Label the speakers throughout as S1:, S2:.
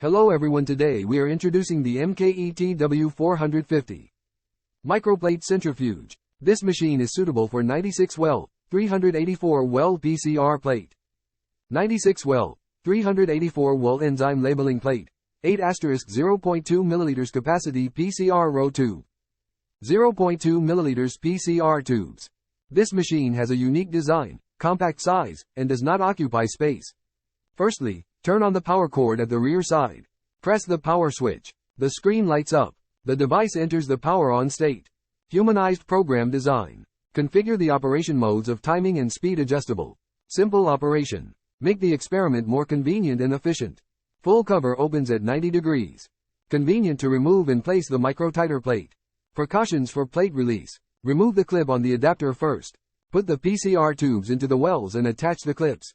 S1: Hello everyone, today we are introducing the MKE TW450 Microplate Centrifuge. This machine is suitable for 96 well, 384 well PCR plate, 96 well, 384 well enzyme labeling plate, 8*0.2 ml capacity PCR row tube, 0.2 ml PCR tubes. This machine has a unique design, compact size, and does not occupy space. Firstly, turn on the power cord at the rear side. Press the power switch. The screen lights up. The device enters the power on state. Humanized program design. Configure the operation modes of timing and speed adjustable. Simple operation. Make the experiment more convenient and efficient. Full cover opens at 90 degrees. Convenient to remove and place the micro-titer plate. Precautions for plate release. Remove the clip on the adapter first. Put the PCR tubes into the wells and attach the clips.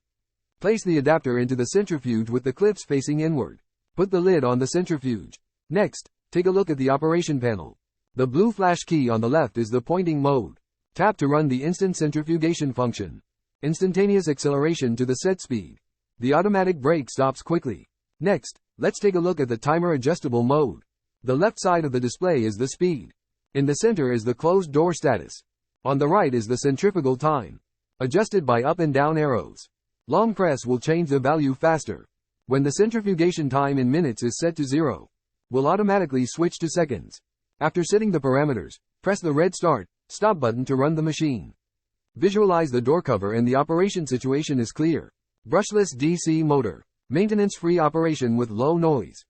S1: Place the adapter into the centrifuge with the clips facing inward. Put the lid on the centrifuge. Next, take a look at the operation panel. The blue flash key on the left is the pointing mode. Tap to run the instant centrifugation function. Instantaneous acceleration to the set speed. The automatic brake stops quickly. Next, let's take a look at the timer adjustable mode. The left side of the display is the speed. In the center is the closed door status. On the right is the centrifugal time. Adjusted by up and down arrows. Long press will change the value faster. When the centrifugation time in minutes is set to 0, will automatically switch to seconds. After setting the parameters, press the red start, stop button to run the machine. Visualize the door cover and the operation situation is clear. Brushless DC motor. Maintenance-free operation with low noise.